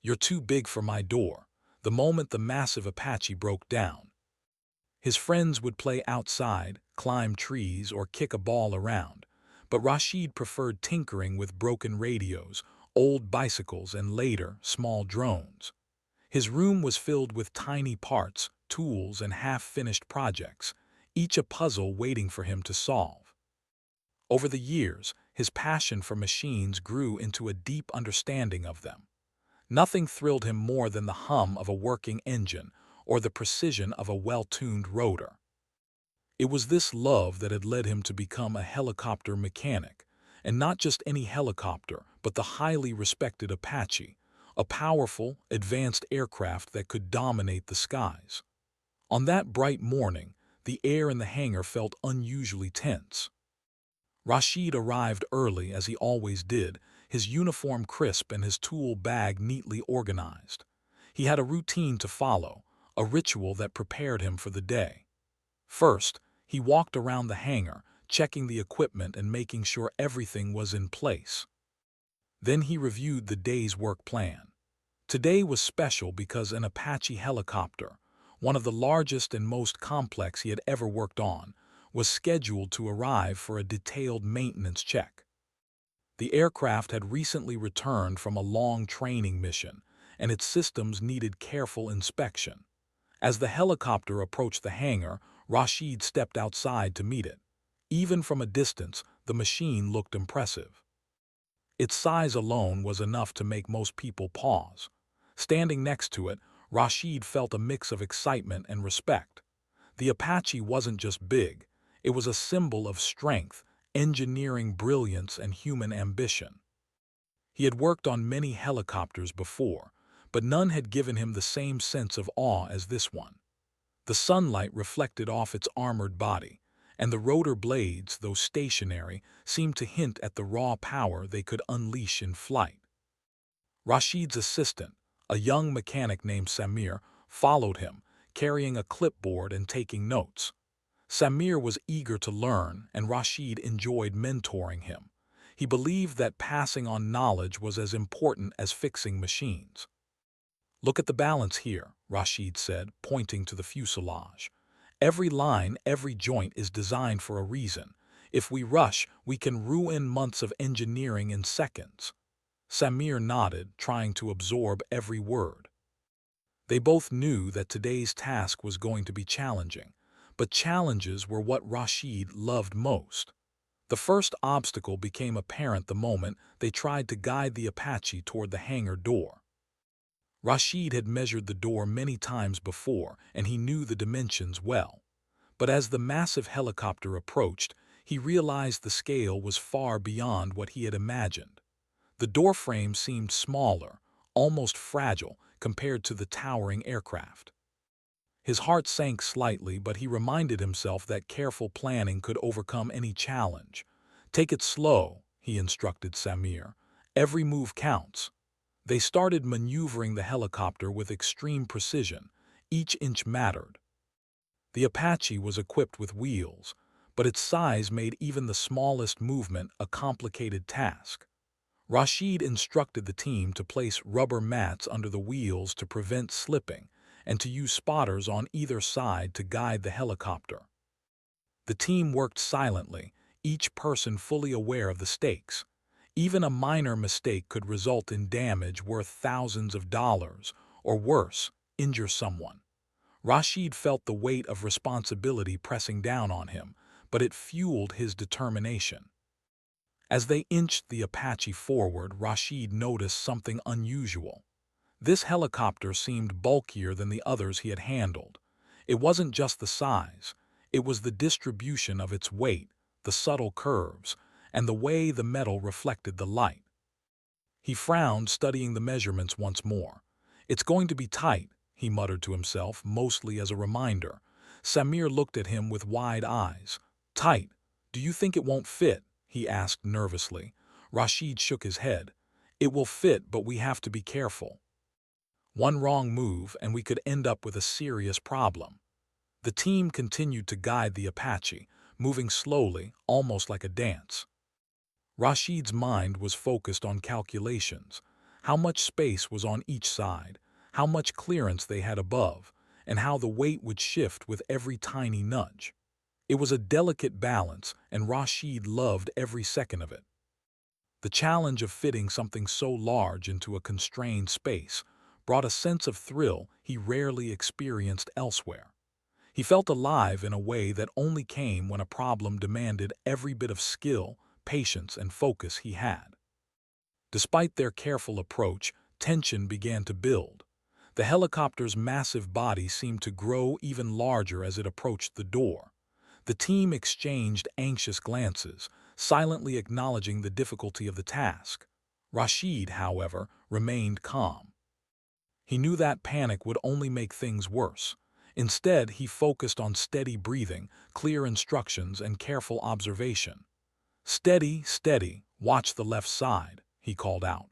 "You're too big for my door," the moment the massive Apache broke down. His friends would play outside, climb trees, or kick a ball around, but Rashid preferred tinkering with broken radios, old bicycles, and later, small drones. His room was filled with tiny parts, tools, and half-finished projects, each a puzzle waiting for him to solve. Over the years, his passion for machines grew into a deep understanding of them. Nothing thrilled him more than the hum of a working engine or the precision of a well-tuned rotor. It was this love that had led him to become a helicopter mechanic, and not just any helicopter, but the highly respected Apache, a powerful, advanced aircraft that could dominate the skies. On that bright morning, the air in the hangar felt unusually tense. Rashid arrived early, as he always did, his uniform crisp and his tool bag neatly organized. He had a routine to follow, a ritual that prepared him for the day. First, he walked around the hangar, checking the equipment and making sure everything was in place. Then he reviewed the day's work plan. Today was special because an Apache helicopter, one of the largest and most complex he had ever worked on, was scheduled to arrive for a detailed maintenance check. The aircraft had recently returned from a long training mission, and its systems needed careful inspection. As the helicopter approached the hangar, Rashid stepped outside to meet it. Even from a distance, the machine looked impressive. Its size alone was enough to make most people pause. Standing next to it, Rashid felt a mix of excitement and respect. The Apache wasn't just big, it was a symbol of strength, engineering brilliance, and human ambition. He had worked on many helicopters before, but none had given him the same sense of awe as this one. The sunlight reflected off its armored body, and the rotor blades, though stationary, seemed to hint at the raw power they could unleash in flight. Rashid's assistant, a young mechanic named Samir, followed him, carrying a clipboard and taking notes. Samir was eager to learn, and Rashid enjoyed mentoring him. He believed that passing on knowledge was as important as fixing machines. "Look at the balance here," Rashid said, pointing to the fuselage. "Every line, every joint is designed for a reason. If we rush, we can ruin months of engineering in seconds." Samir nodded, trying to absorb every word. They both knew that today's task was going to be challenging, but challenges were what Rashid loved most. The first obstacle became apparent the moment they tried to guide the Apache toward the hangar door. Rashid had measured the door many times before, and he knew the dimensions well. But as the massive helicopter approached, he realized the scale was far beyond what he had imagined. The doorframe seemed smaller, almost fragile, compared to the towering aircraft. His heart sank slightly, but he reminded himself that careful planning could overcome any challenge. "Take it slow," he instructed Samir. "Every move counts." They started maneuvering the helicopter with extreme precision. Each inch mattered. The Apache was equipped with wheels, but its size made even the smallest movement a complicated task. Rashid instructed the team to place rubber mats under the wheels to prevent slipping, and to use spotters on either side to guide the helicopter. The team worked silently, each person fully aware of the stakes. Even a minor mistake could result in damage worth thousands of dollars, or worse, injure someone. Rashid felt the weight of responsibility pressing down on him, but it fueled his determination. As they inched the Apache forward, Rashid noticed something unusual. This helicopter seemed bulkier than the others he had handled. It wasn't just the size, it was the distribution of its weight, the subtle curves, and the way the metal reflected the light. He frowned, studying the measurements once more. "It's going to be tight," he muttered to himself, mostly as a reminder. Samir looked at him with wide eyes. "Tight? Do you think it won't fit?" he asked nervously. Rashid shook his head. "It will fit, but we have to be careful. One wrong move, and we could end up with a serious problem." The team continued to guide the Apache, moving slowly, almost like a dance. Rashid's mind was focused on calculations. how much space was on each side, how much clearance they had above, and how the weight would shift with every tiny nudge. It was a delicate balance, and Rashid loved every second of it. The challenge of fitting something so large into a constrained space brought a sense of thrill he rarely experienced elsewhere. He felt alive in a way that only came when a problem demanded every bit of skill, patience, and focus he had. Despite their careful approach, tension began to build. The helicopter's massive body seemed to grow even larger as it approached the door. The team exchanged anxious glances, silently acknowledging the difficulty of the task. Rashid, however, remained calm. He knew that panic would only make things worse. Instead, he focused on steady breathing, clear instructions, and careful observation. "Steady, steady, watch the left side," he called out.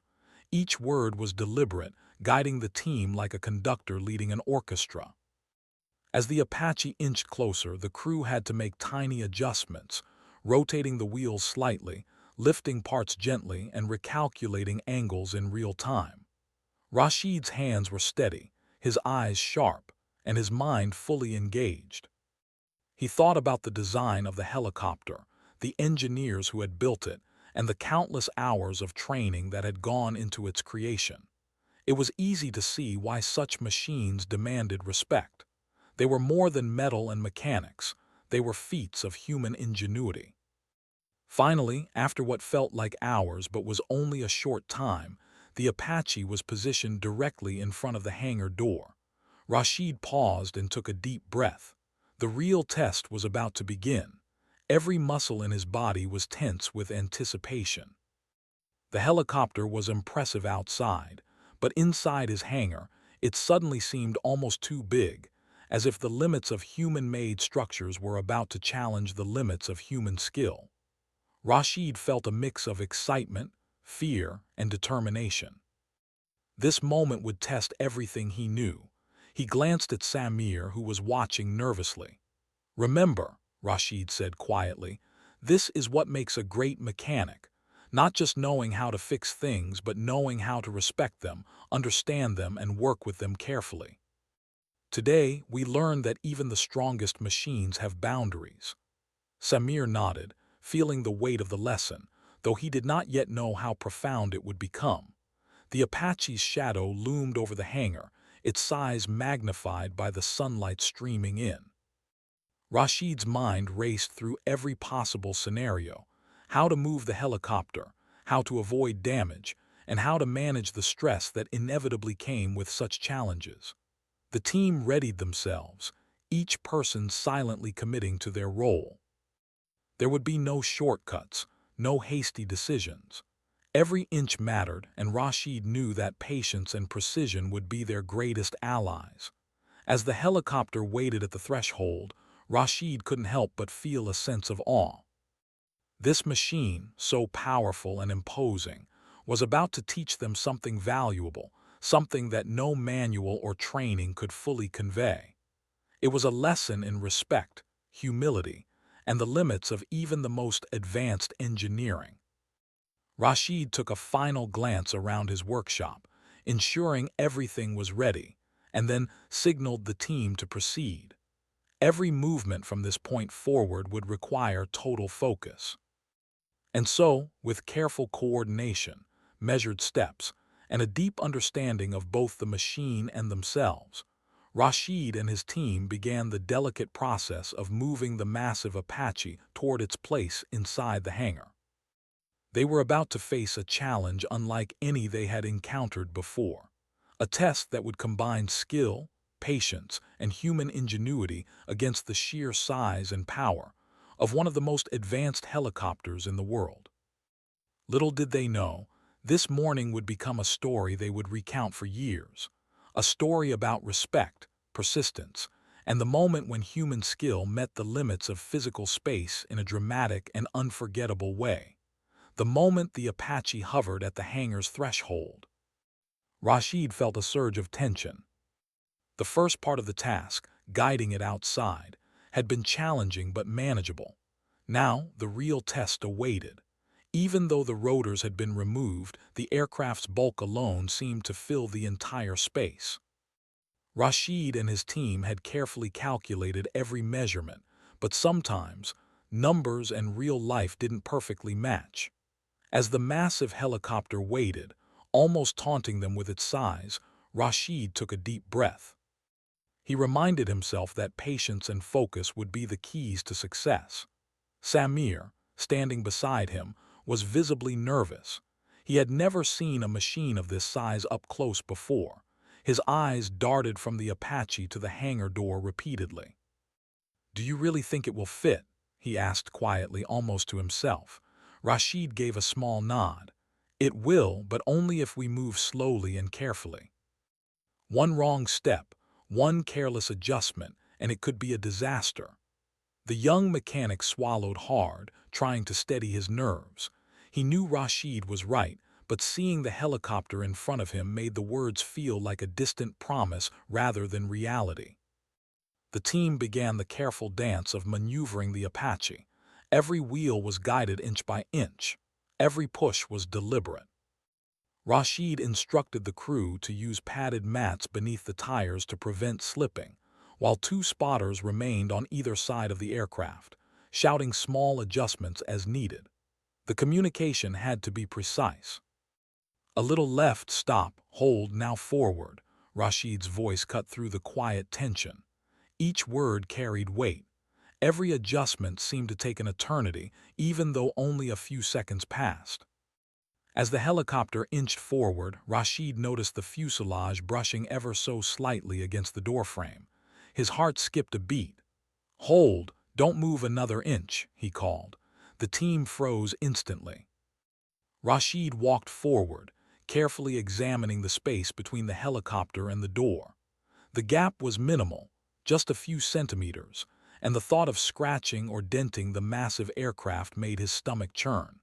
Each word was deliberate, guiding the team like a conductor leading an orchestra. As the Apache inched closer, the crew had to make tiny adjustments, rotating the wheels slightly, lifting parts gently, and recalculating angles in real time. Rashid's hands were steady, his eyes sharp, and his mind fully engaged. He thought about the design of the helicopter, the engineers who had built it, and the countless hours of training that had gone into its creation. It was easy to see why such machines demanded respect. They were more than metal and mechanics. They were feats of human ingenuity. Finally, after what felt like hours but was only a short time, the Apache was positioned directly in front of the hangar door. Rashid paused and took a deep breath. The real test was about to begin. Every muscle in his body was tense with anticipation. The helicopter was impressive outside, but inside his hangar, it suddenly seemed almost too big, as if the limits of human-made structures were about to challenge the limits of human skill. Rashid felt a mix of excitement, fear, and determination. This moment would test everything he knew. He glanced at Samir, who was watching nervously. "Remember," Rashid said quietly, "this is what makes a great mechanic. Not just knowing how to fix things, but knowing how to respect them, understand them, and work with them carefully." Today, we learned that even the strongest machines have boundaries. Samir nodded, feeling the weight of the lesson, though he did not yet know how profound it would become. The Apache's shadow loomed over the hangar, its size magnified by the sunlight streaming in. Rashid's mind raced through every possible scenario: how to move the helicopter, how to avoid damage, and how to manage the stress that inevitably came with such challenges. The team readied themselves, each person silently committing to their role. There would be no shortcuts, no hasty decisions. Every inch mattered, and Rashid knew that patience and precision would be their greatest allies. As the helicopter waited at the threshold, Rashid couldn't help but feel a sense of awe. This machine, so powerful and imposing, was about to teach them something valuable, something that no manual or training could fully convey. It was a lesson in respect, humility, and the limits of even the most advanced engineering. Rashid took a final glance around his workshop, ensuring everything was ready, and then signaled the team to proceed. Every movement from this point forward would require total focus. And so, with careful coordination, measured steps, and a deep understanding of both the machine and themselves, Rashid and his team began the delicate process of moving the massive Apache toward its place inside the hangar. They were about to face a challenge unlike any they had encountered before, a test that would combine skill, patience, and human ingenuity against the sheer size and power of one of the most advanced helicopters in the world. Little did they know, this morning would become a story they would recount for years, a story about respect, persistence, and the moment when human skill met the limits of physical space in a dramatic and unforgettable way. The moment the Apache hovered at the hangar's threshold, Rashid felt a surge of tension. The first part of the task, guiding it outside, had been challenging but manageable. Now, the real test awaited. Even though the rotors had been removed, the aircraft's bulk alone seemed to fill the entire space. Rashid and his team had carefully calculated every measurement, but sometimes numbers and real life didn't perfectly match. As the massive helicopter waited, almost taunting them with its size, Rashid took a deep breath. He reminded himself that patience and focus would be the keys to success. Samir, standing beside him, was visibly nervous. He had never seen a machine of this size up close before. His eyes darted from the Apache to the hangar door repeatedly. "Do you really think it will fit?" he asked quietly, almost to himself. Rashid gave a small nod. "It will, but only if we move slowly and carefully. One wrong step, one careless adjustment, and it could be a disaster." The young mechanic swallowed hard, trying to steady his nerves. He knew Rashid was right, but seeing the helicopter in front of him made the words feel like a distant promise rather than reality. The team began the careful dance of maneuvering the Apache. Every wheel was guided inch by inch. Every push was deliberate. Rashid instructed the crew to use padded mats beneath the tires to prevent slipping, while two spotters remained on either side of the aircraft, shouting small adjustments as needed. The communication had to be precise. "A little left, stop, hold, now forward." Rashid's voice cut through the quiet tension. Each word carried weight. Every adjustment seemed to take an eternity, even though only a few seconds passed. As the helicopter inched forward, Rashid noticed the fuselage brushing ever so slightly against the doorframe. His heart skipped a beat. "Hold, don't move another inch," he called. The team froze instantly. Rashid walked forward, carefully examining the space between the helicopter and the door. The gap was minimal, just a few centimeters, and the thought of scratching or denting the massive aircraft made his stomach churn.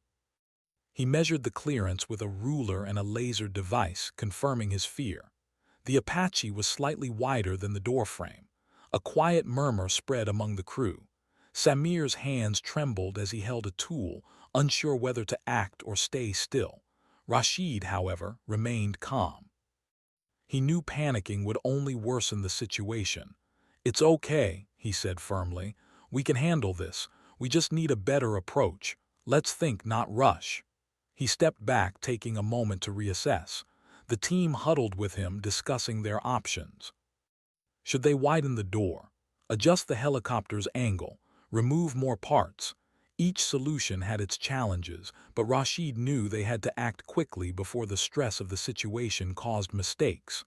He measured the clearance with a ruler and a laser device, confirming his fear. The Apache was slightly wider than the doorframe. A quiet murmur spread among the crew. Samir's hands trembled as he held a tool, unsure whether to act or stay still. Rashid, however, remained calm. He knew panicking would only worsen the situation. "It's okay," he said firmly. "We can handle this. We just need a better approach. Let's think, not rush." He stepped back, taking a moment to reassess. The team huddled with him, discussing their options. Should they widen the door, adjust the helicopter's angle, remove more parts? Each solution had its challenges, but Rashid knew they had to act quickly before the stress of the situation caused mistakes.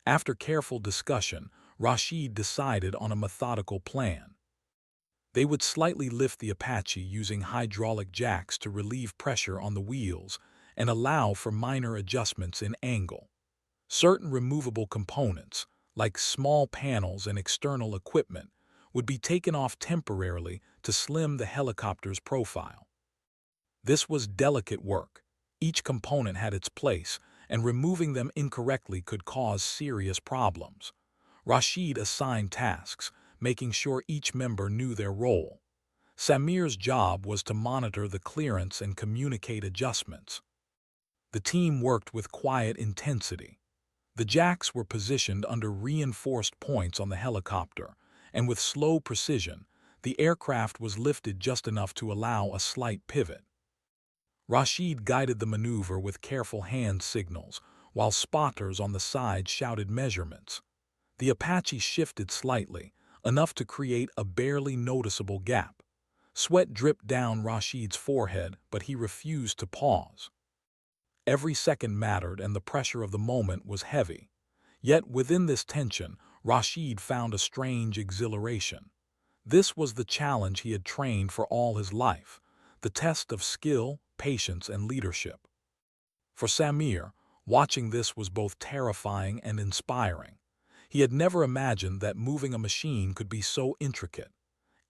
After careful discussion, Rashid decided on a methodical plan. They would slightly lift the Apache using hydraulic jacks to relieve pressure on the wheels and allow for minor adjustments in angle. Certain removable components, like small panels and external equipment, would be taken off temporarily to slim the helicopter's profile. This was delicate work. Each component had its place, and removing them incorrectly could cause serious problems. Rashid assigned tasks, making sure each member knew their role. Samir's job was to monitor the clearance and communicate adjustments. The team worked with quiet intensity. The jacks were positioned under reinforced points on the helicopter, and with slow precision, the aircraft was lifted just enough to allow a slight pivot. Rashid guided the maneuver with careful hand signals, while spotters on the side shouted measurements. The Apache shifted slightly, enough to create a barely noticeable gap. Sweat dripped down Rashid's forehead, but he refused to pause. Every second mattered, and the pressure of the moment was heavy. Yet within this tension, Rashid found a strange exhilaration. This was the challenge he had trained for all his life, the test of skill, patience, and leadership. For Samir, watching this was both terrifying and inspiring. He had never imagined that moving a machine could be so intricate.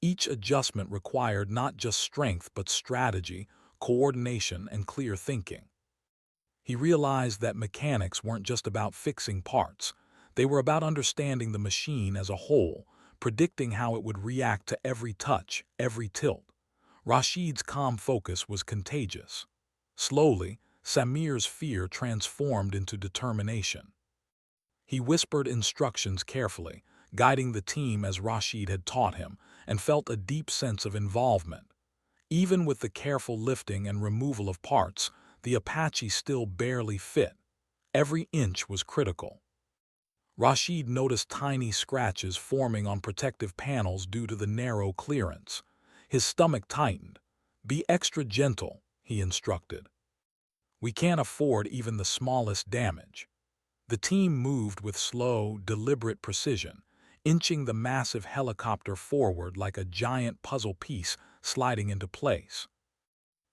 Each adjustment required not just strength but strategy, coordination, and clear thinking. He realized that mechanics weren't just about fixing parts. They were about understanding the machine as a whole, predicting how it would react to every touch, every tilt. Rashid's calm focus was contagious. Slowly, Samir's fear transformed into determination. He whispered instructions carefully, guiding the team as Rashid had taught him, and felt a deep sense of involvement. Even with the careful lifting and removal of parts, the Apache still barely fit. Every inch was critical. Rashid noticed tiny scratches forming on protective panels due to the narrow clearance. His stomach tightened. "Be extra gentle," he instructed. "We can't afford even the smallest damage." The team moved with slow, deliberate precision, inching the massive helicopter forward like a giant puzzle piece sliding into place.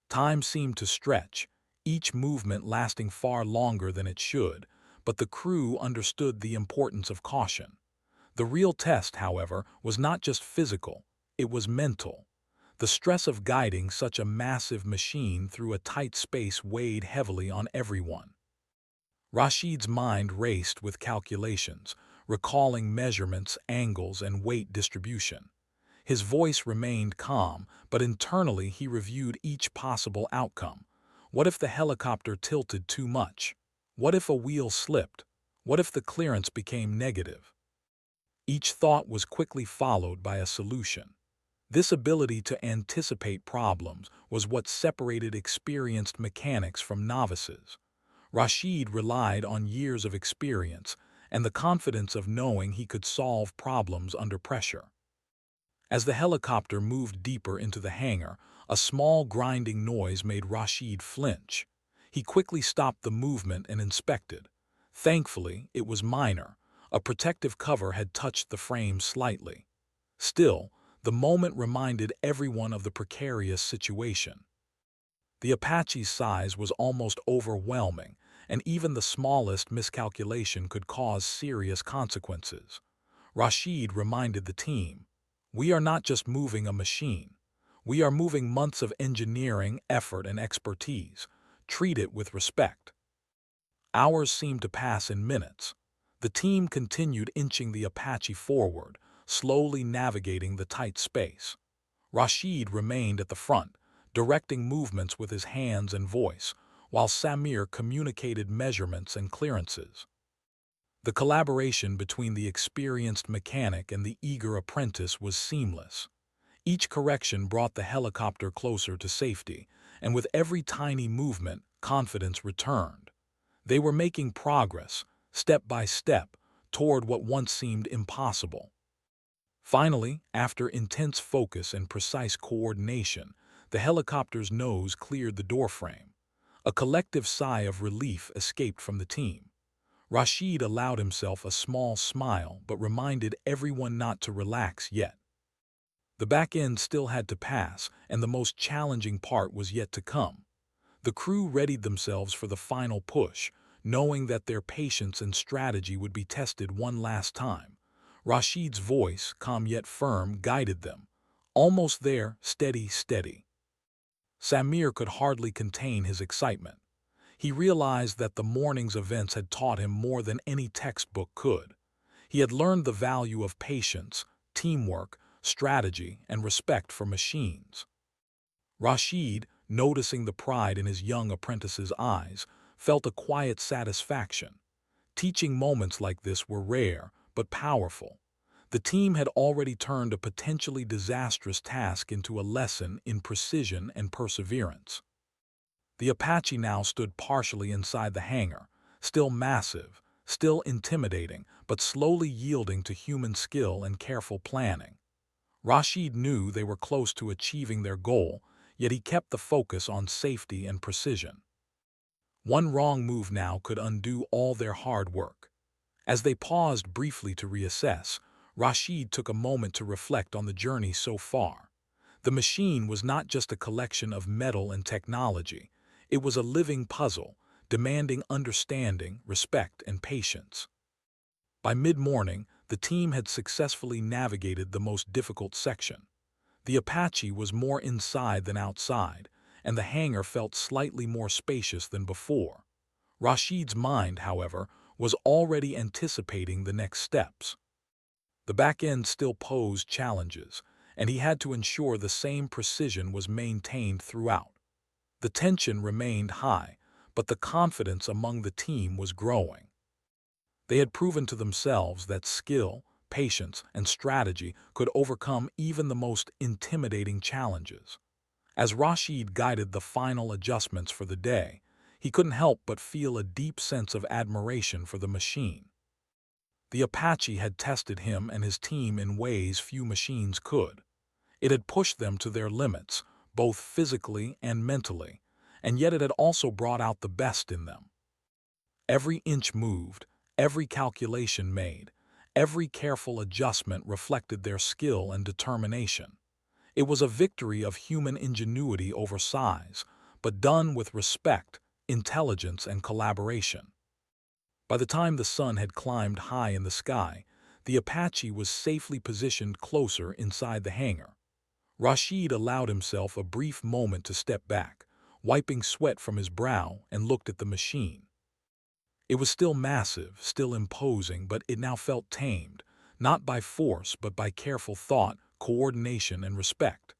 Time seemed to stretch, each movement lasting far longer than it should, but the crew understood the importance of caution. The real test, however, was not just physical, it was mental. The stress of guiding such a massive machine through a tight space weighed heavily on everyone. Rashid's mind raced with calculations, recalling measurements, angles, and weight distribution. His voice remained calm, but internally he reviewed each possible outcome. What if the helicopter tilted too much? What if a wheel slipped? What if the clearance became negative? Each thought was quickly followed by a solution. This ability to anticipate problems was what separated experienced mechanics from novices. Rashid relied on years of experience and the confidence of knowing he could solve problems under pressure. As the helicopter moved deeper into the hangar, a small grinding noise made Rashid flinch. He quickly stopped the movement and inspected. Thankfully, it was minor. A protective cover had touched the frame slightly. Still, the moment reminded everyone of the precarious situation. The Apache's size was almost overwhelming, and even the smallest miscalculation could cause serious consequences. Rashid reminded the team, "We are not just moving a machine. We are moving months of engineering, effort, and expertise. Treat it with respect." Hours seemed to pass in minutes. The team continued inching the Apache forward, slowly navigating the tight space. Rashid remained at the front, directing movements with his hands and voice, while Samir communicated measurements and clearances. The collaboration between the experienced mechanic and the eager apprentice was seamless. Each correction brought the helicopter closer to safety, and with every tiny movement, confidence returned. They were making progress, step by step, toward what once seemed impossible. Finally, after intense focus and precise coordination, the helicopter's nose cleared the doorframe. A collective sigh of relief escaped from the team. Rashid allowed himself a small smile but reminded everyone not to relax yet. The back end still had to pass, and the most challenging part was yet to come. The crew readied themselves for the final push, knowing that their patience and strategy would be tested one last time. Rashid's voice, calm yet firm, guided them. "Almost there, steady, steady." Samir could hardly contain his excitement. He realized that the morning's events had taught him more than any textbook could. He had learned the value of patience, teamwork, strategy, and respect for machines. Rashid, noticing the pride in his young apprentice's eyes, felt a quiet satisfaction. Teaching moments like this were rare, but powerful. The team had already turned a potentially disastrous task into a lesson in precision and perseverance. The Apache now stood partially inside the hangar, still massive, still intimidating, but slowly yielding to human skill and careful planning. Rashid knew they were close to achieving their goal, yet he kept the focus on safety and precision. One wrong move now could undo all their hard work. As they paused briefly to reassess, Rashid took a moment to reflect on the journey so far. The machine was not just a collection of metal and technology. It was a living puzzle, demanding understanding, respect, and patience. By mid-morning, the team had successfully navigated the most difficult section. The Apache was more inside than outside, and the hangar felt slightly more spacious than before. Rashid's mind, however, was already anticipating the next steps. The back end still posed challenges. and he had to ensure the same precision was maintained throughout. The tension remained high, but the confidence among the team was growing. They had proven to themselves that skill, patience, and strategy could overcome even the most intimidating challenges. As Rashid guided the final adjustments for the day, he couldn't help but feel a deep sense of admiration for the machine. The Apache had tested him and his team in ways few machines could. It had pushed them to their limits, both physically and mentally, and yet it had also brought out the best in them. Every inch moved, every calculation made, every careful adjustment reflected their skill and determination. It was a victory of human ingenuity over size, but done with respect, intelligence, and collaboration. By the time the sun had climbed high in the sky, the Apache was safely positioned closer inside the hangar. Rashid allowed himself a brief moment to step back, wiping sweat from his brow, and looked at the machine. It was still massive, still imposing, but it now felt tamed, not by force but by careful thought, coordination, and respect.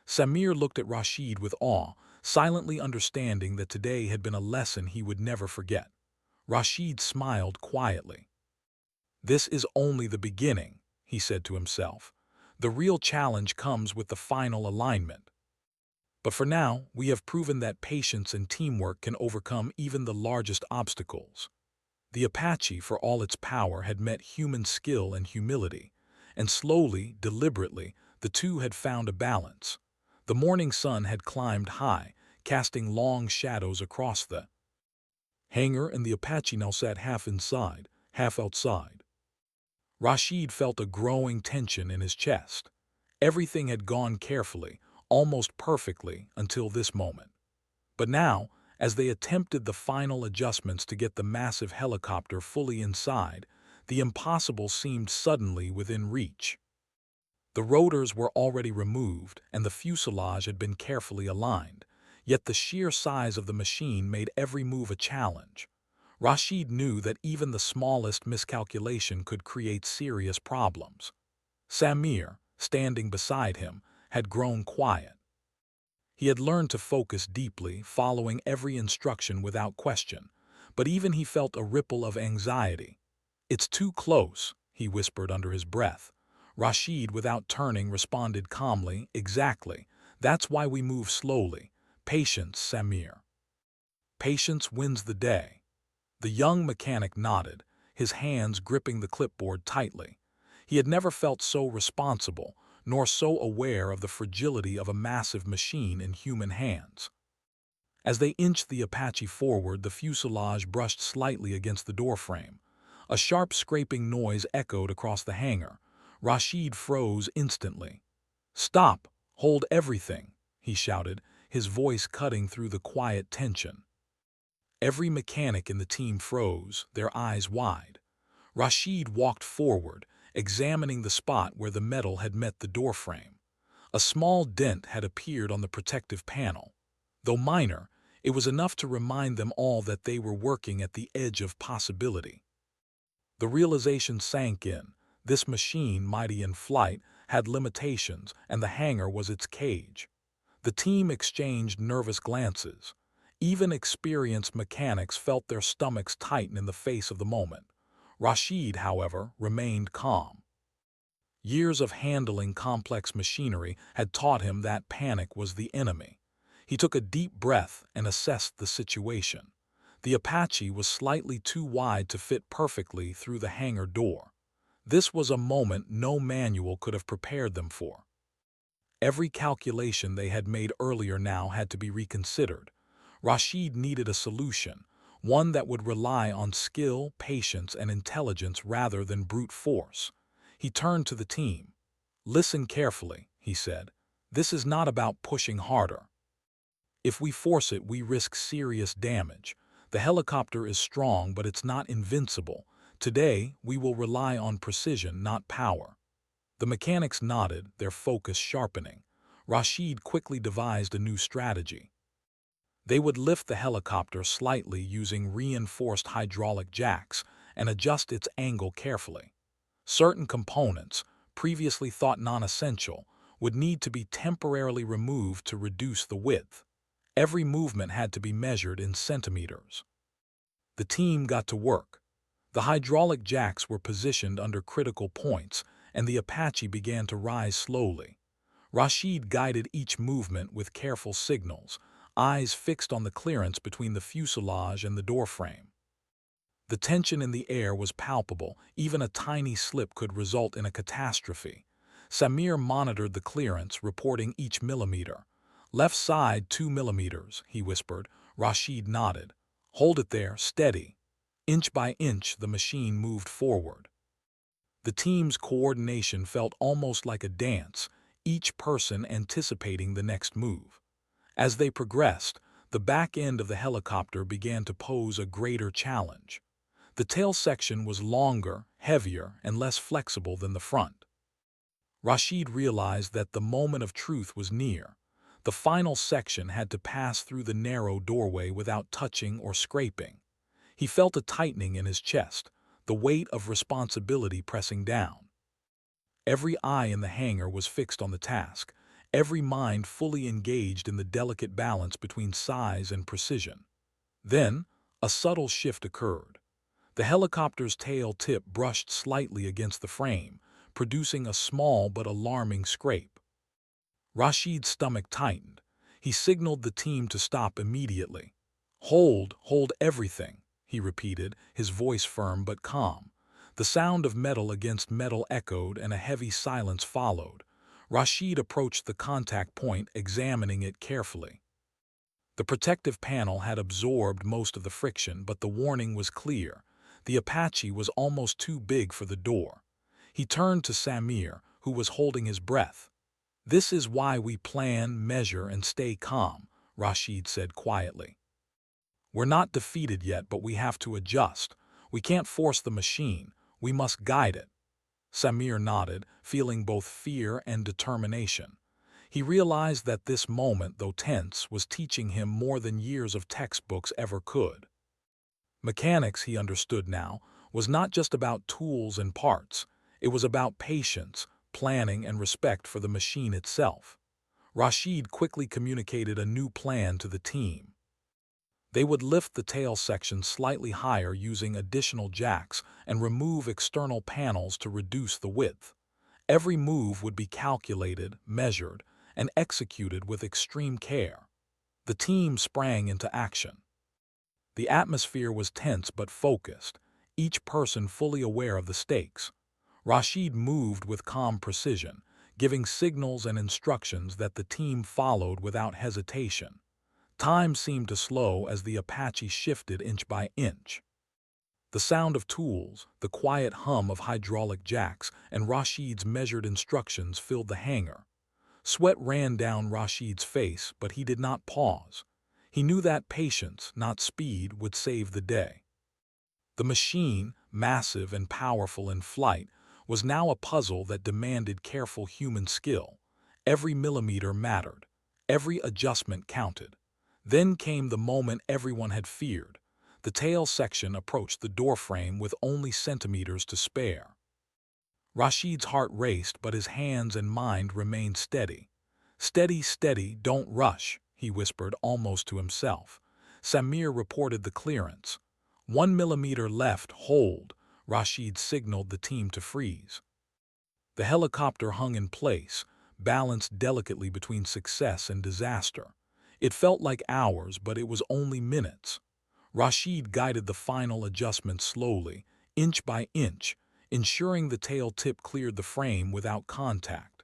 Samir looked at Rashid with awe, silently understanding that today had been a lesson he would never forget. Rashid smiled quietly. "This is only the beginning," he said to himself. "The real challenge comes with the final alignment. But for now, we have proven that patience and teamwork can overcome even the largest obstacles." The Apache, for all its power, had met human skill and humility, and slowly, deliberately, the two had found a balance. The morning sun had climbed high, casting long shadows across the hangar, and the Apache now sat half inside, half outside. Rashid felt a growing tension in his chest. Everything had gone carefully, almost perfectly, until this moment. But now, as they attempted the final adjustments to get the massive helicopter fully inside, the impossible seemed suddenly within reach. The rotors were already removed and the fuselage had been carefully aligned, yet the sheer size of the machine made every move a challenge. Rashid knew that even the smallest miscalculation could create serious problems. Samir, standing beside him, had grown quiet. He had learned to focus deeply, following every instruction without question, but even he felt a ripple of anxiety. "It's too close," he whispered under his breath. Rashid, without turning, responded calmly, "Exactly. That's why we move slowly. Patience, Samir. Patience wins the day." The young mechanic nodded, his hands gripping the clipboard tightly. He had never felt so responsible, nor so aware of the fragility of a massive machine in human hands. As they inched the Apache forward, the fuselage brushed slightly against the doorframe. A sharp scraping noise echoed across the hangar. Rashid froze instantly. "Stop! Hold everything!" he shouted, his voice cutting through the quiet tension. Every mechanic in the team froze, their eyes wide. Rashid walked forward, examining the spot where the metal had met the doorframe. A small dent had appeared on the protective panel. Though minor, it was enough to remind them all that they were working at the edge of possibility. The realization sank in. This machine, mighty in flight, had limitations, and the hangar was its cage. The team exchanged nervous glances. Even experienced mechanics felt their stomachs tighten in the face of the moment. Rashid, however, remained calm. Years of handling complex machinery had taught him that panic was the enemy. He took a deep breath and assessed the situation. The Apache was slightly too wide to fit perfectly through the hangar door. This was a moment no manual could have prepared them for. Every calculation they had made earlier now had to be reconsidered. Rashid needed a solution, one that would rely on skill, patience, and intelligence rather than brute force. He turned to the team. "Listen carefully," he said. "This is not about pushing harder. If we force it, we risk serious damage. The helicopter is strong, but it's not invincible. Today, we will rely on precision, not power." The mechanics nodded, their focus sharpening. Rashid quickly devised a new strategy. They would lift the helicopter slightly using reinforced hydraulic jacks and adjust its angle carefully. Certain components, previously thought non-essential, would need to be temporarily removed to reduce the width. Every movement had to be measured in centimeters. The team got to work. The hydraulic jacks were positioned under critical points, and the Apache began to rise slowly. Rashid guided each movement with careful signals, eyes fixed on the clearance between the fuselage and the doorframe. The tension in the air was palpable. Even a tiny slip could result in a catastrophe. Samir monitored the clearance, reporting each millimeter. "Left side 2 millimeters," he whispered. Rashid nodded. "Hold it there, steady." Inch by inch, the machine moved forward. The team's coordination felt almost like a dance, each person anticipating the next move. As they progressed, the back end of the helicopter began to pose a greater challenge. The tail section was longer, heavier, and less flexible than the front. Rashid realized that the moment of truth was near. The final section had to pass through the narrow doorway without touching or scraping. He felt a tightening in his chest, the weight of responsibility pressing down. Every eye in the hangar was fixed on the task, every mind fully engaged in the delicate balance between size and precision. Then, a subtle shift occurred. The helicopter's tail tip brushed slightly against the frame, producing a small but alarming scrape. Rashid's stomach tightened. He signaled the team to stop immediately. Hold everything," he repeated, his voice firm but calm. The sound of metal against metal echoed, and a heavy silence followed. Rashid approached the contact point, examining it carefully. The protective panel had absorbed most of the friction, but the warning was clear. The Apache was almost too big for the door. He turned to Samir, who was holding his breath. "This is why we plan, measure, and stay calm," Rashid said quietly. "We're not defeated yet, but we have to adjust. We can't force the machine. We must guide it." Samir nodded, feeling both fear and determination. He realized that this moment, though tense, was teaching him more than years of textbooks ever could. Mechanics, he understood now, was not just about tools and parts. It was about patience, planning, and respect for the machine itself. Rashid quickly communicated a new plan to the team. They would lift the tail section slightly higher using additional jacks and remove external panels to reduce the width. Every move would be calculated, measured, and executed with extreme care. The team sprang into action. The atmosphere was tense but focused, each person fully aware of the stakes. Rashid moved with calm precision, giving signals and instructions that the team followed without hesitation. Time seemed to slow as the Apache shifted inch by inch. The sound of tools, the quiet hum of hydraulic jacks, and Rashid's measured instructions filled the hangar. Sweat ran down Rashid's face, but he did not pause. He knew that patience, not speed, would save the day. The machine, massive and powerful in flight, was now a puzzle that demanded careful human skill. Every millimeter mattered. Every adjustment counted. Then came the moment everyone had feared. The tail section approached the doorframe with only centimeters to spare. Rashid's heart raced, but his hands and mind remained steady. "Steady, steady, don't rush," he whispered almost to himself. Samir reported the clearance. 1 millimeter left, hold." Rashid signaled the team to freeze. The helicopter hung in place, balanced delicately between success and disaster. It felt like hours, but it was only minutes. Rashid guided the final adjustment slowly, inch by inch, ensuring the tail tip cleared the frame without contact.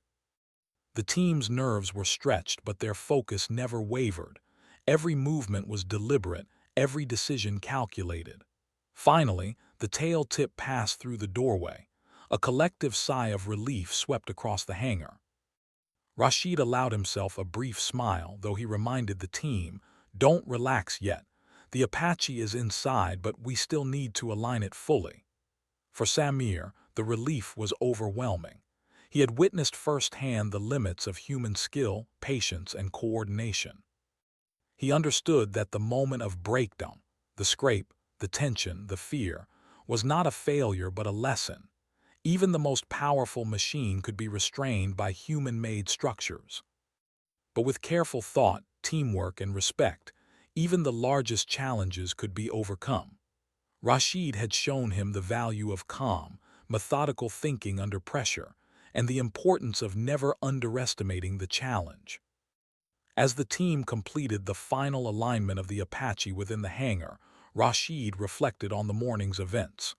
The team's nerves were stretched, but their focus never wavered. Every movement was deliberate, every decision calculated. Finally, the tail tip passed through the doorway. A collective sigh of relief swept across the hangar. Rashid allowed himself a brief smile, though he reminded the team, "Don't relax yet. The Apache is inside, but we still need to align it fully." For Samir, the relief was overwhelming. He had witnessed firsthand the limits of human skill, patience, and coordination. He understood that the moment of breakdown, the scrape, the tension, the fear, was not a failure but a lesson. Even the most powerful machine could be restrained by human-made structures. But with careful thought, teamwork, and respect, even the largest challenges could be overcome. Rashid had shown him the value of calm, methodical thinking under pressure, and the importance of never underestimating the challenge. As the team completed the final alignment of the Apache within the hangar, Rashid reflected on the morning's events.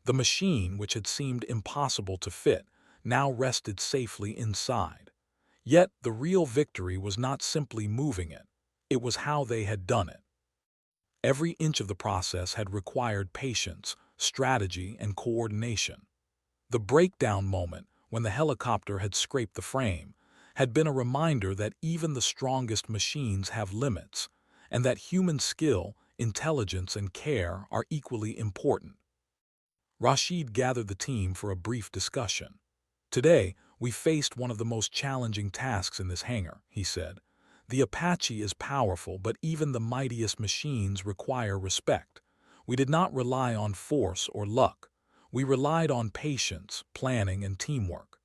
The machine, which had seemed impossible to fit, now rested safely inside. Yet the real victory was not simply moving it, it was how they had done it. Every inch of the process had required patience, strategy, and coordination. The breakdown moment, when the helicopter had scraped the frame, had been a reminder that even the strongest machines have limits, and that human skill, intelligence, and care are equally important. Rashid gathered the team for a brief discussion. "Today, we faced one of the most challenging tasks in this hangar," he said. "The Apache is powerful, but even the mightiest machines require respect. We did not rely on force or luck. We relied on patience, planning, and teamwork.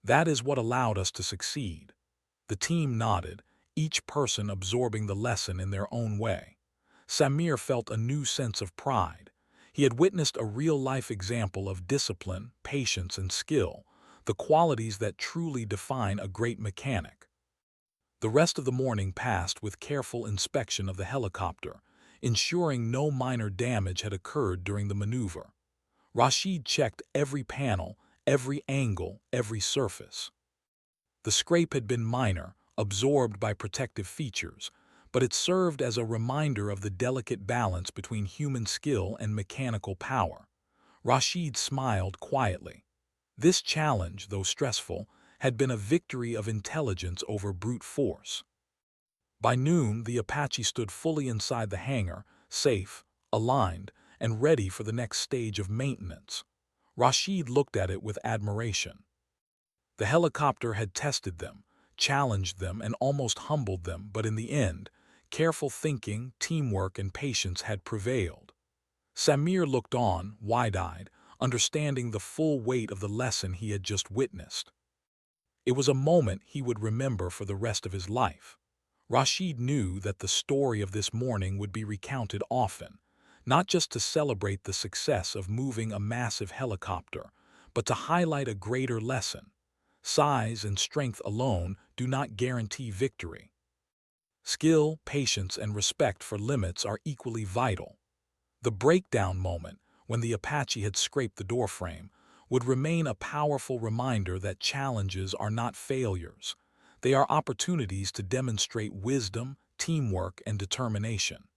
That is what allowed us to succeed." The team nodded, each person absorbing the lesson in their own way. Samir felt a new sense of pride. He had witnessed a real-life example of discipline, patience, and skill, the qualities that truly define a great mechanic. The rest of the morning passed with careful inspection of the helicopter, ensuring no minor damage had occurred during the maneuver. Rashid checked every panel, every angle, every surface. The scrape had been minor, absorbed by protective features, but it served as a reminder of the delicate balance between human skill and mechanical power. Rashid smiled quietly. This challenge, though stressful, had been a victory of intelligence over brute force. By noon, the Apache stood fully inside the hangar, safe, aligned, and ready for the next stage of maintenance. Rashid looked at it with admiration. The helicopter had tested them, challenged them, and almost humbled them, but in the end, careful thinking, teamwork, and patience had prevailed. Samir looked on, wide-eyed, understanding the full weight of the lesson he had just witnessed. It was a moment he would remember for the rest of his life. Rashid knew that the story of this morning would be recounted often, not just to celebrate the success of moving a massive helicopter, but to highlight a greater lesson. Size and strength alone do not guarantee victory. Skill, patience, and respect for limits are equally vital. The breakdown moment, when the Apache had scraped the doorframe, would remain a powerful reminder that challenges are not failures. They are opportunities to demonstrate wisdom, teamwork, and determination.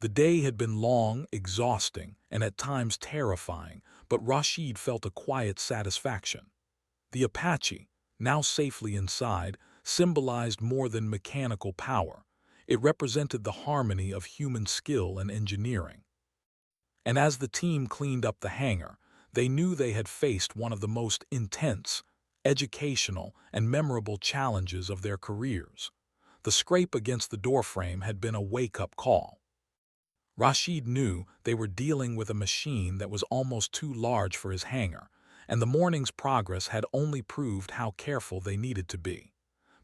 The day had been long, exhausting, and at times terrifying, but Rashid felt a quiet satisfaction. The Apache, now safely inside, symbolized more than mechanical power. It represented the harmony of human skill and engineering. And as the team cleaned up the hangar, they knew they had faced one of the most intense, educational, and memorable challenges of their careers. The scrape against the doorframe had been a wake-up call. Rashid knew they were dealing with a machine that was almost too large for his hangar, and the morning's progress had only proved how careful they needed to be.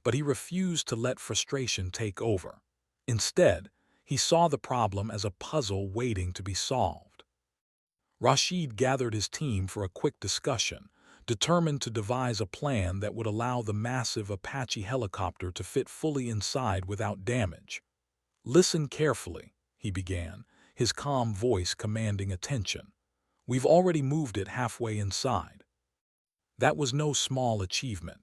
But he refused to let frustration take over. Instead, he saw the problem as a puzzle waiting to be solved. Rashid gathered his team for a quick discussion, determined to devise a plan that would allow the massive Apache helicopter to fit fully inside without damage. "Listen carefully," he began, his calm voice commanding attention. "We've already moved it halfway inside." That was no small achievement.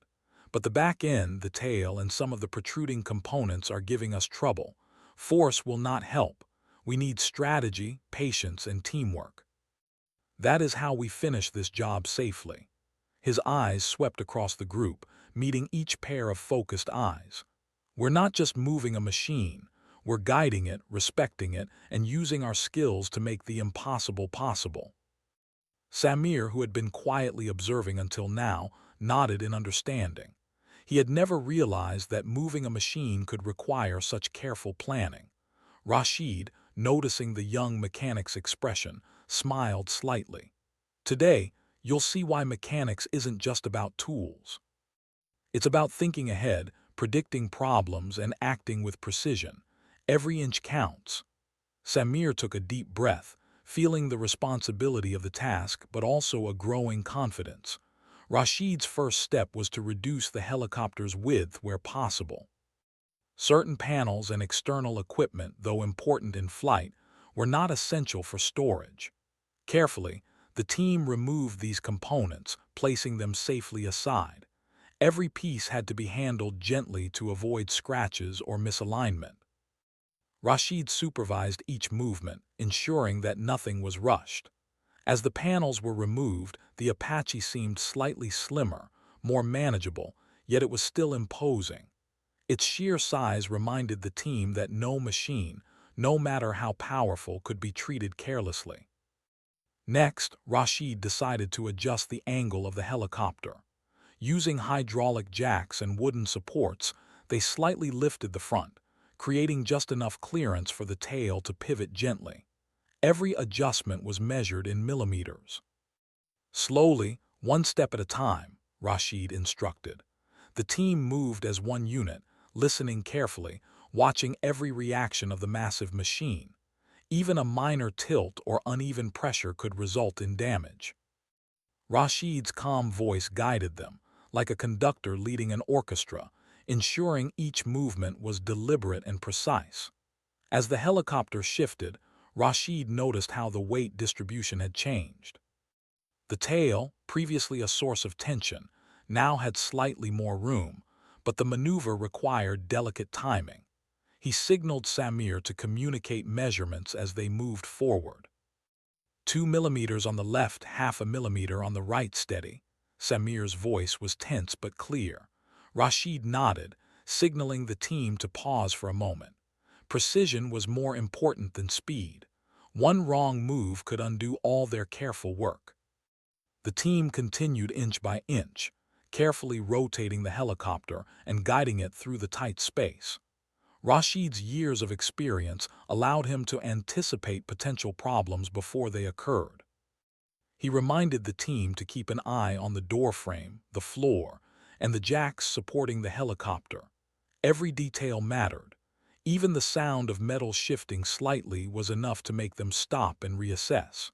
But the back end, the tail, and some of the protruding components are giving us trouble. Force will not help. We need strategy, patience, and teamwork. That is how we finish this job safely. His eyes swept across the group, meeting each pair of focused eyes. We're not just moving a machine. We're guiding it, respecting it, and using our skills to make the impossible possible. Samir, who had been quietly observing until now, nodded in understanding. He had never realized that moving a machine could require such careful planning. Rashid, noticing the young mechanic's expression, smiled slightly. "Today, you'll see why mechanics isn't just about tools. It's about thinking ahead, predicting problems, and acting with precision. Every inch counts. Samir took a deep breath, feeling the responsibility of the task but also a growing confidence. Rashid's first step was to reduce the helicopter's width where possible. Certain panels and external equipment, though important in flight, were not essential for storage. Carefully, the team removed these components, placing them safely aside. Every piece had to be handled gently to avoid scratches or misalignment. Rashid supervised each movement, ensuring that nothing was rushed. As the panels were removed, the Apache seemed slightly slimmer, more manageable, yet it was still imposing. Its sheer size reminded the team that no machine, no matter how powerful, could be treated carelessly. Next, Rashid decided to adjust the angle of the helicopter. Using hydraulic jacks and wooden supports, they slightly lifted the front, creating just enough clearance for the tail to pivot gently. Every adjustment was measured in millimeters. Slowly, one step at a time, Rashid instructed. The team moved as one unit, listening carefully, watching every reaction of the massive machine. Even a minor tilt or uneven pressure could result in damage. Rashid's calm voice guided them, like a conductor leading an orchestra, ensuring each movement was deliberate and precise. As the helicopter shifted, Rashid noticed how the weight distribution had changed. The tail, previously a source of tension, now had slightly more room, but the maneuver required delicate timing. He signaled Samir to communicate measurements as they moved forward. 2 millimeters on the left, half a millimeter on the right, steady. Samir's voice was tense but clear. Rashid nodded, signaling the team to pause for a moment. Precision was more important than speed. One wrong move could undo all their careful work. The team continued inch by inch, carefully rotating the helicopter and guiding it through the tight space. Rashid's years of experience allowed him to anticipate potential problems before they occurred. He reminded the team to keep an eye on the doorframe, the floor, and the jacks supporting the helicopter. Every detail mattered. Even the sound of metal shifting slightly was enough to make them stop and reassess.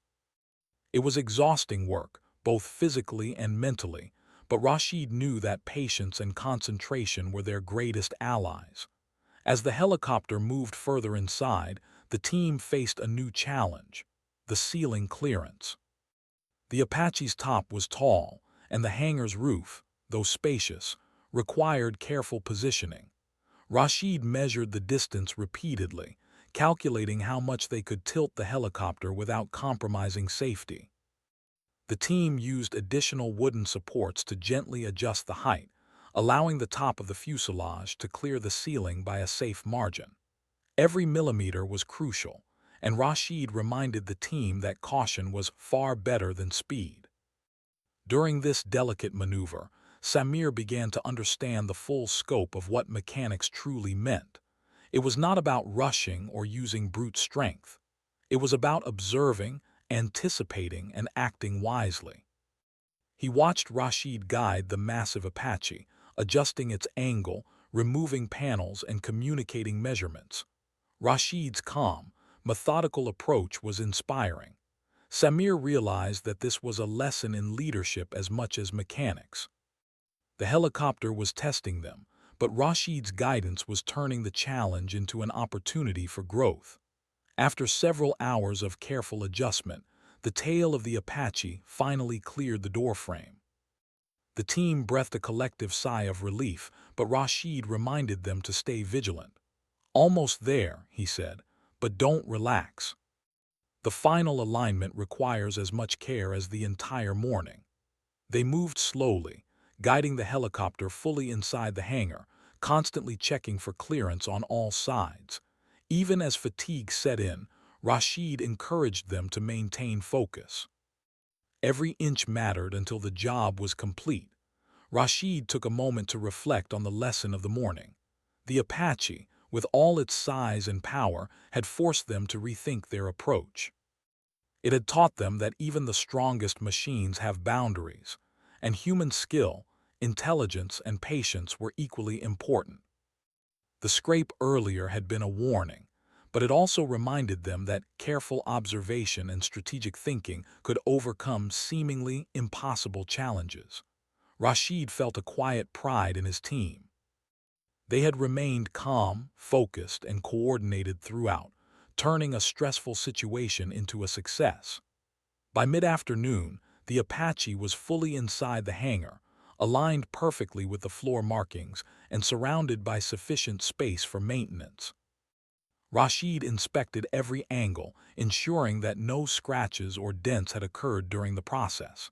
It was exhausting work, both physically and mentally, but Rashid knew that patience and concentration were their greatest allies. As the helicopter moved further inside, the team faced a new challenge: the ceiling clearance. The Apache's top was tall, and the hangar's roof, though spacious, required careful positioning. Rashid measured the distance repeatedly, calculating how much they could tilt the helicopter without compromising safety. The team used additional wooden supports to gently adjust the height, allowing the top of the fuselage to clear the ceiling by a safe margin. Every millimeter was crucial, and Rashid reminded the team that caution was far better than speed. During this delicate maneuver, Samir began to understand the full scope of what mechanics truly meant. It was not about rushing or using brute strength. It was about observing, anticipating, and acting wisely. He watched Rashid guide the massive Apache, adjusting its angle, removing panels, and communicating measurements. Rashid's calm, methodical approach was inspiring. Samir realized that this was a lesson in leadership as much as mechanics. The helicopter was testing them, but Rashid's guidance was turning the challenge into an opportunity for growth. After several hours of careful adjustment, the tail of the Apache finally cleared the doorframe. The team breathed a collective sigh of relief, but Rashid reminded them to stay vigilant. "Almost there," he said, "but don't relax. The final alignment requires as much care as the entire morning." They moved slowly, guiding the helicopter fully inside the hangar, constantly checking for clearance on all sides. Even as fatigue set in, Rashid encouraged them to maintain focus. Every inch mattered until the job was complete. Rashid took a moment to reflect on the lesson of the morning. The Apache, with all its size and power, had forced them to rethink their approach. It had taught them that even the strongest machines have boundaries, and human skill, intelligence, and patience were equally important. The scrape earlier had been a warning, but it also reminded them that careful observation and strategic thinking could overcome seemingly impossible challenges. Rashid felt a quiet pride in his team. They had remained calm, focused, and coordinated throughout, turning a stressful situation into a success. By mid-afternoon, the Apache was fully inside the hangar, aligned perfectly with the floor markings and surrounded by sufficient space for maintenance. Rashid inspected every angle, ensuring that no scratches or dents had occurred during the process.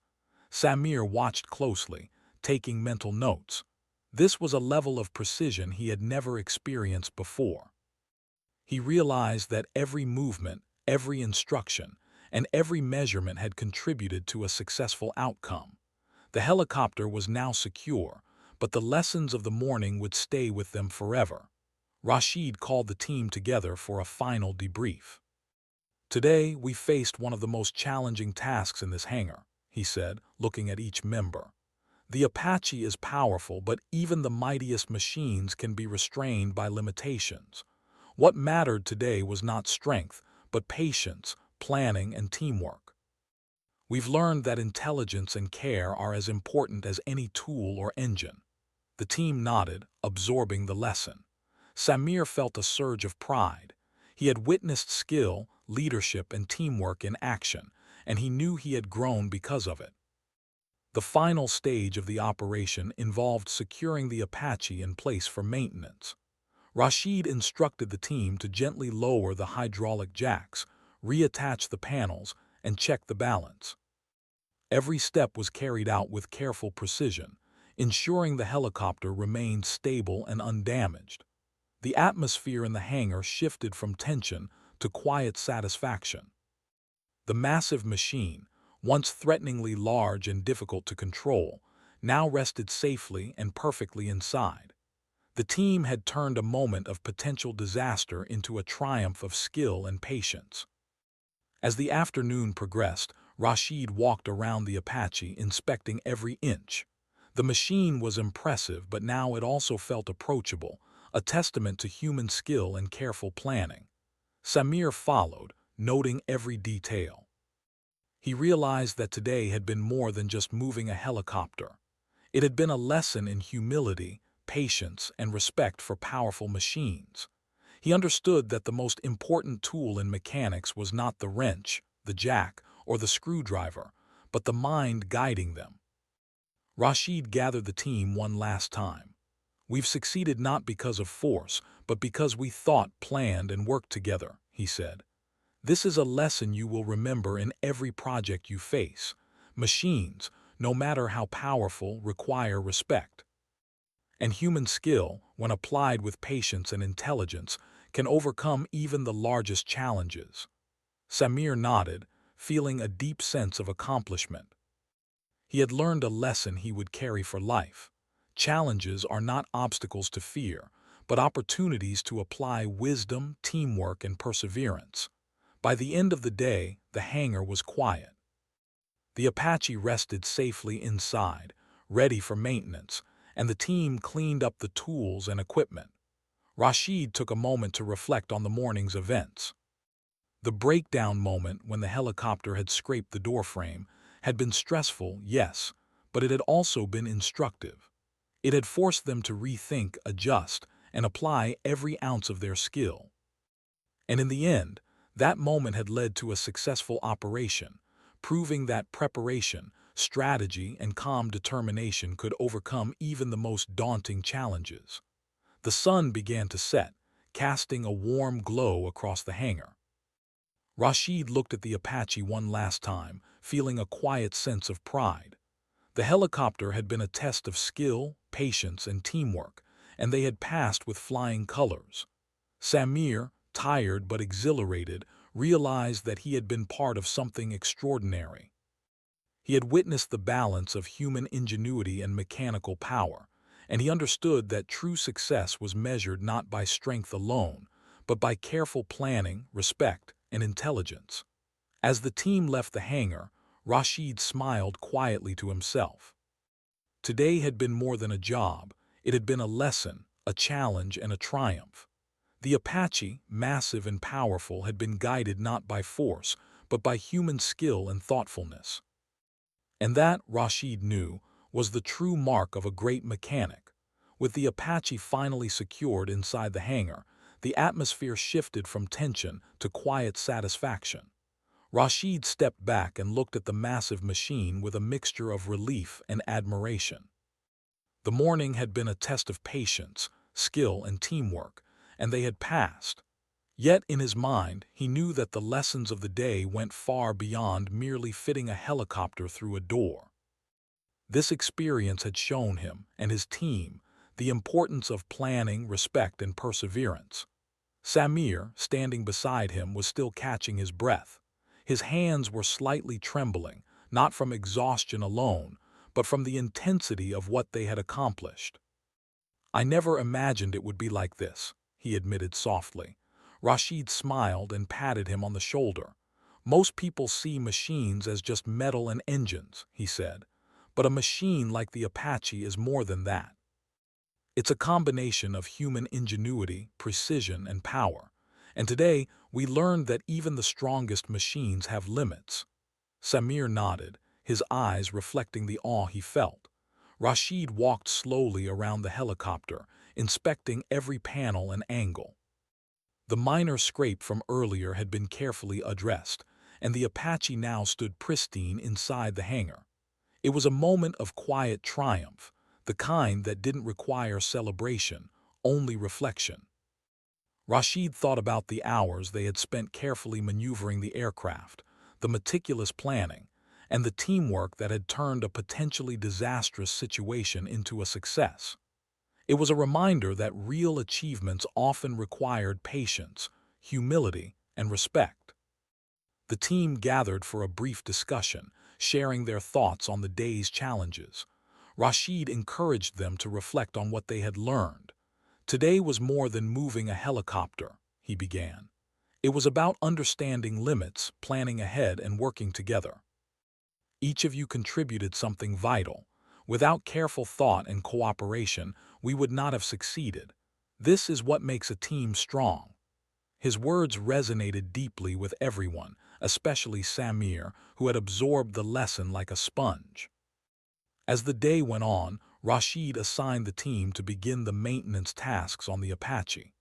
Samir watched closely, taking mental notes. This was a level of precision he had never experienced before. He realized that every movement, every instruction, and every measurement had contributed to a successful outcome. The helicopter was now secure, but the lessons of the morning would stay with them forever. Rashid called the team together for a final debrief. "Today, we faced one of the most challenging tasks in this hangar," he said, looking at each member. "The Apache is powerful, but even the mightiest machines can be restrained by limitations. What mattered today was not strength, but patience, planning, and teamwork. We've learned that intelligence and care are as important as any tool or engine." The team nodded, absorbing the lesson. Samir felt a surge of pride. He had witnessed skill, leadership, and teamwork in action, and he knew he had grown because of it. The final stage of the operation involved securing the Apache in place for maintenance. Rashid instructed the team to gently lower the hydraulic jacks, reattach the panels, and check the balance. Every step was carried out with careful precision, ensuring the helicopter remained stable and undamaged. The atmosphere in the hangar shifted from tension to quiet satisfaction. The massive machine, once threateningly large and difficult to control, now rested safely and perfectly inside. The team had turned a moment of potential disaster into a triumph of skill and patience. As the afternoon progressed, Rashid walked around the Apache, inspecting every inch. The machine was impressive, but now it also felt approachable, a testament to human skill and careful planning. Samir followed, noting every detail. He realized that today had been more than just moving a helicopter. It had been a lesson in humility, patience, and respect for powerful machines. He understood that the most important tool in mechanics was not the wrench, the jack, or the screwdriver, but the mind guiding them. Rashid gathered the team one last time. "We've succeeded not because of force, but because we thought, planned, and worked together," he said. "This is a lesson you will remember in every project you face. Machines, no matter how powerful, require respect. And human skill, when applied with patience and intelligence, can overcome even the largest challenges." Samir nodded, feeling a deep sense of accomplishment. He had learned a lesson he would carry for life. Challenges are not obstacles to fear, but opportunities to apply wisdom, teamwork, and perseverance. By the end of the day, the hangar was quiet. The Apache rested safely inside, ready for maintenance, and the team cleaned up the tools and equipment. Rashid took a moment to reflect on the morning's events. The breakdown moment when the helicopter had scraped the doorframe had been stressful, yes, but it had also been instructive. It had forced them to rethink, adjust, and apply every ounce of their skill. And in the end, that moment had led to a successful operation, proving that preparation, strategy, and calm determination could overcome even the most daunting challenges. The sun began to set, casting a warm glow across the hangar. Rashid looked at the Apache one last time, feeling a quiet sense of pride. The helicopter had been a test of skill, patience, and teamwork, and they had passed with flying colors. Samir, tired but exhilarated, realized that he had been part of something extraordinary. He had witnessed the balance of human ingenuity and mechanical power, and he understood that true success was measured not by strength alone, but by careful planning, respect, and intelligence. As the team left the hangar, Rashid smiled quietly to himself. Today had been more than a job. It had been a lesson, a challenge, and a triumph. The Apache, massive and powerful, had been guided not by force, but by human skill and thoughtfulness. And that, Rashid knew, was the true mark of a great mechanic. With the Apache finally secured inside the hangar, the atmosphere shifted from tension to quiet satisfaction. Rashid stepped back and looked at the massive machine with a mixture of relief and admiration. The morning had been a test of patience, skill, and teamwork, and they had passed. Yet in his mind, he knew that the lessons of the day went far beyond merely fitting a helicopter through a door. This experience had shown him and his team the importance of planning, respect, and perseverance. Samir, standing beside him, was still catching his breath. His hands were slightly trembling, not from exhaustion alone, but from the intensity of what they had accomplished. "I never imagined it would be like this," he admitted softly. Rashid smiled and patted him on the shoulder. "Most people see machines as just metal and engines," he said. "But a machine like the Apache is more than that. It's a combination of human ingenuity, precision, and power. And today, we learned that even the strongest machines have limits." Samir nodded, his eyes reflecting the awe he felt. Rashid walked slowly around the helicopter, inspecting every panel and angle. The minor scrape from earlier had been carefully addressed, and the Apache now stood pristine inside the hangar. It was a moment of quiet triumph, the kind that didn't require celebration, only reflection. Rashid thought about the hours they had spent carefully maneuvering the aircraft, the meticulous planning, and the teamwork that had turned a potentially disastrous situation into a success. It was a reminder that real achievements often required patience, humility, and respect. The team gathered for a brief discussion, sharing their thoughts on the day's challenges. Rashid encouraged them to reflect on what they had learned. "Today was more than moving a helicopter," he began. "It was about understanding limits, planning ahead, and working together. Each of you contributed something vital. Without careful thought and cooperation, we would not have succeeded. This is what makes a team strong." His words resonated deeply with everyone, especially Samir, who had absorbed the lesson like a sponge. As the day went on, Rashid assigned the team to begin the maintenance tasks on the Apache.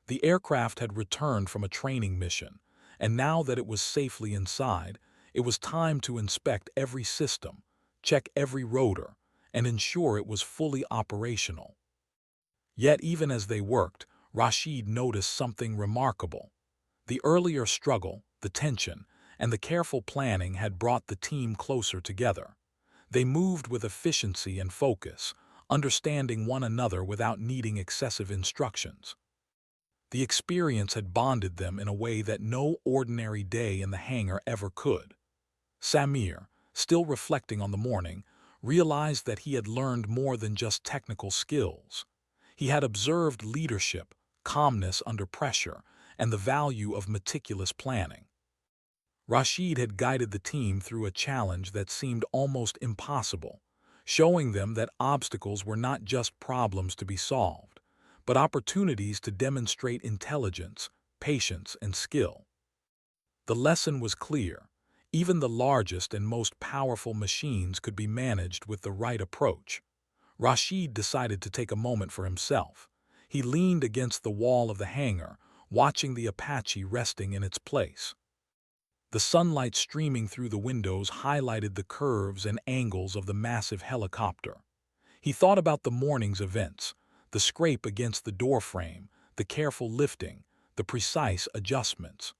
The aircraft had returned from a training mission, and now that it was safely inside, it was time to inspect every system, check every rotor, and ensure it was fully operational. Yet even as they worked, Rashid noticed something remarkable. The earlier struggle, the tension, and the careful planning had brought the team closer together. They moved with efficiency and focus, understanding one another without needing excessive instructions. The experience had bonded them in a way that no ordinary day in the hangar ever could. Samir, still reflecting on the morning, realized that he had learned more than just technical skills. He had observed leadership, calmness under pressure, and the value of meticulous planning. Rashid had guided the team through a challenge that seemed almost impossible, showing them that obstacles were not just problems to be solved, but opportunities to demonstrate intelligence, patience, and skill. The lesson was clear. Even the largest and most powerful machines could be managed with the right approach. Rashid decided to take a moment for himself. He leaned against the wall of the hangar, watching the Apache resting in its place. The sunlight streaming through the windows highlighted the curves and angles of the massive helicopter. He thought about the morning's events, the scrape against the doorframe, the careful lifting, the precise adjustments.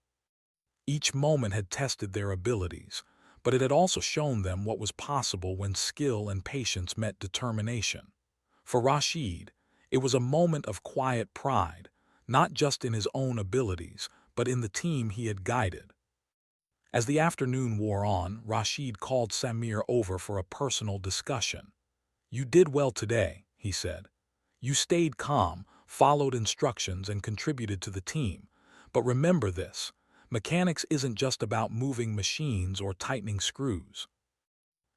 Each moment had tested their abilities, but it had also shown them what was possible when skill and patience met determination. For Rashid, it was a moment of quiet pride, not just in his own abilities, but in the team he had guided. As the afternoon wore on, Rashid called Samir over for a personal discussion. "You did well today," he said. "You stayed calm, followed instructions, and contributed to the team. But remember this, Mechanics isn't just about moving machines or tightening screws.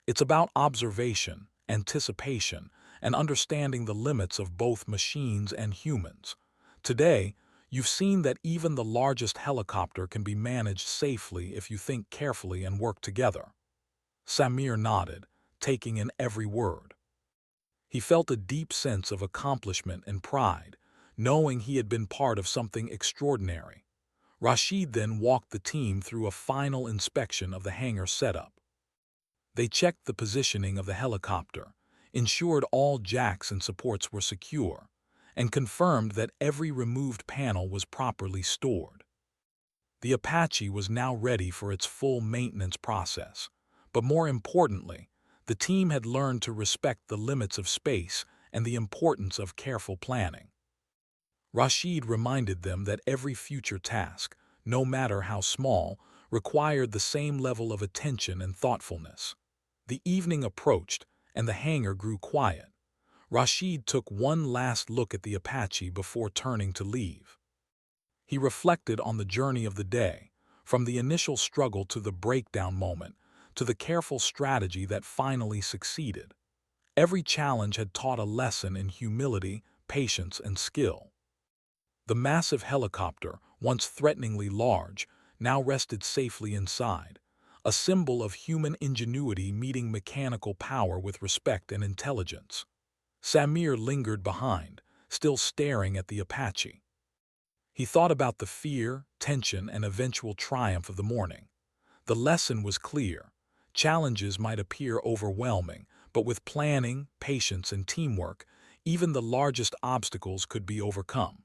It's about observation, anticipation, and understanding the limits of both machines and humans. Today, you've seen that even the largest helicopter can be managed safely if you think carefully and work together. Samir nodded, taking in every word. He felt a deep sense of accomplishment and pride, knowing he had been part of something extraordinary. Rashid then walked the team through a final inspection of the hangar setup. They checked the positioning of the helicopter, ensured all jacks and supports were secure, and confirmed that every removed panel was properly stored. The Apache was now ready for its full maintenance process, but more importantly, the team had learned to respect the limits of space and the importance of careful planning. Rashid reminded them that every future task, no matter how small, required the same level of attention and thoughtfulness. The evening approached, and the hangar grew quiet. Rashid took one last look at the Apache before turning to leave. He reflected on the journey of the day, from the initial struggle to the breakdown moment, to the careful strategy that finally succeeded. Every challenge had taught a lesson in humility, patience, and skill. The massive helicopter, once threateningly large, now rested safely inside, a symbol of human ingenuity meeting mechanical power with respect and intelligence. Samir lingered behind, still staring at the Apache. He thought about the fear, tension, and eventual triumph of the morning. The lesson was clear. Challenges might appear overwhelming, but with planning, patience, and teamwork, even the largest obstacles could be overcome.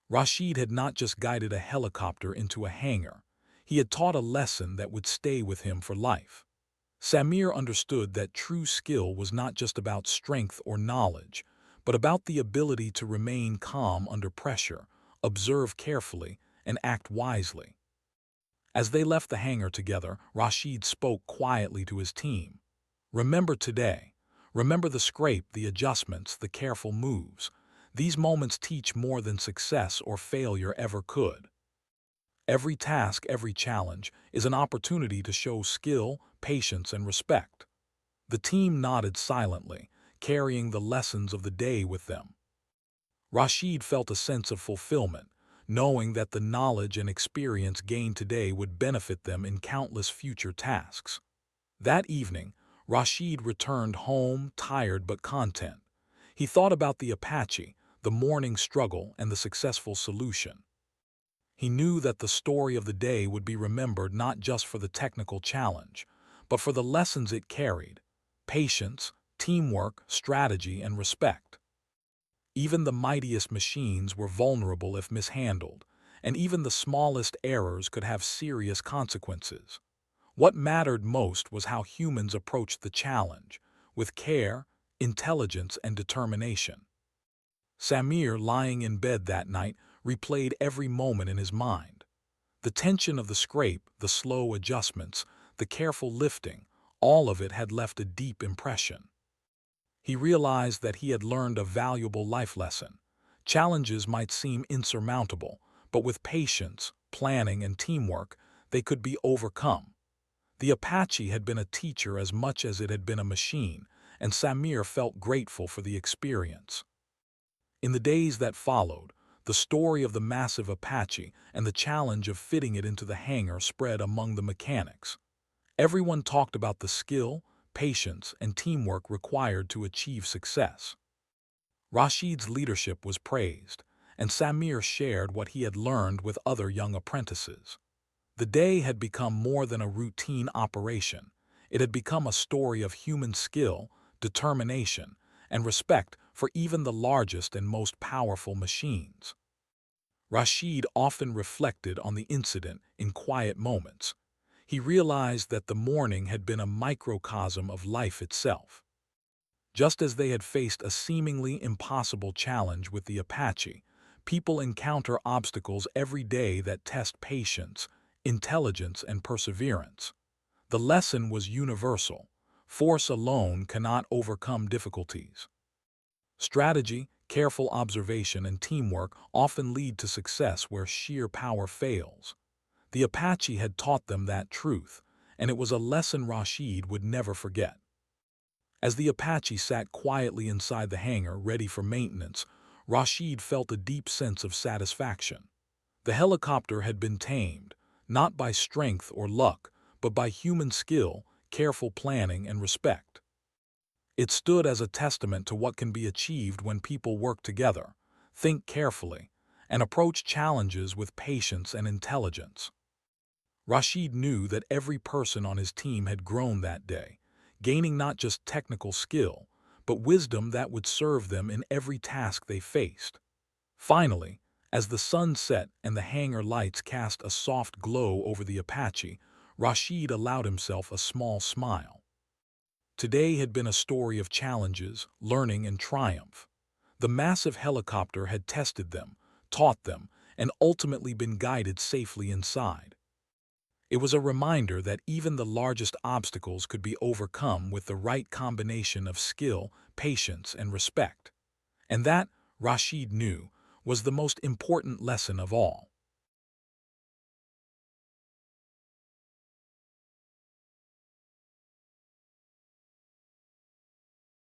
Rashid had not just guided a helicopter into a hangar. He had taught a lesson that would stay with him for life. Samir understood that true skill was not just about strength or knowledge, but about the ability to remain calm under pressure, observe carefully, and act wisely. As they left the hangar together, Rashid spoke quietly to his team. Remember today. Remember the scrape, the adjustments, the careful moves. These moments teach more than success or failure ever could. Every task, every challenge, is an opportunity to show skill, patience, and respect. The team nodded silently, carrying the lessons of the day with them. Rashid felt a sense of fulfillment, knowing that the knowledge and experience gained today would benefit them in countless future tasks. That evening, Rashid returned home, tired but content. He thought about the Apache, the morning struggle, and the successful solution. He knew that the story of the day would be remembered not just for the technical challenge, but for the lessons it carried: patience, teamwork, strategy, and respect. Even the mightiest machines were vulnerable if mishandled, and even the smallest errors could have serious consequences. What mattered most was how humans approached the challenge, with care, intelligence, and determination. Samir, lying in bed that night, replayed every moment in his mind. The tension of the scrape, the slow adjustments, the careful lifting, all of it had left a deep impression. He realized that he had learned a valuable life lesson. Challenges might seem insurmountable, but with patience, planning, and teamwork, they could be overcome. The Apache had been a teacher as much as it had been a machine, and Samir felt grateful for the experience. In the days that followed, the story of the massive Apache and the challenge of fitting it into the hangar spread among the mechanics. Everyone talked about the skill, patience, and teamwork required to achieve success. Rashid's leadership was praised, and Samir shared what he had learned with other young apprentices. The day had become more than a routine operation. It had become a story of human skill, determination, and respect for even the largest and most powerful machines. Rashid often reflected on the incident in quiet moments. He realized that the morning had been a microcosm of life itself. Just as they had faced a seemingly impossible challenge with the Apache, people encounter obstacles every day that test patience, intelligence, and perseverance. The lesson was universal. Force alone cannot overcome difficulties. Strategy, careful observation, and teamwork often lead to success where sheer power fails. The Apache had taught them that truth, and it was a lesson Rashid would never forget. As the Apache sat quietly inside the hangar ready for maintenance, Rashid felt a deep sense of satisfaction. The helicopter had been tamed, not by strength or luck, but by human skill, careful planning, and respect. It stood as a testament to what can be achieved when people work together, think carefully, and approach challenges with patience and intelligence. Rashid knew that every person on his team had grown that day, gaining not just technical skill, but wisdom that would serve them in every task they faced. Finally, as the sun set and the hangar lights cast a soft glow over the Apache, Rashid allowed himself a small smile. Today had been a story of challenges, learning, and triumph. The massive helicopter had tested them, taught them, and ultimately been guided safely inside. It was a reminder that even the largest obstacles could be overcome with the right combination of skill, patience, and respect. And that, Rashid knew, was the most important lesson of all.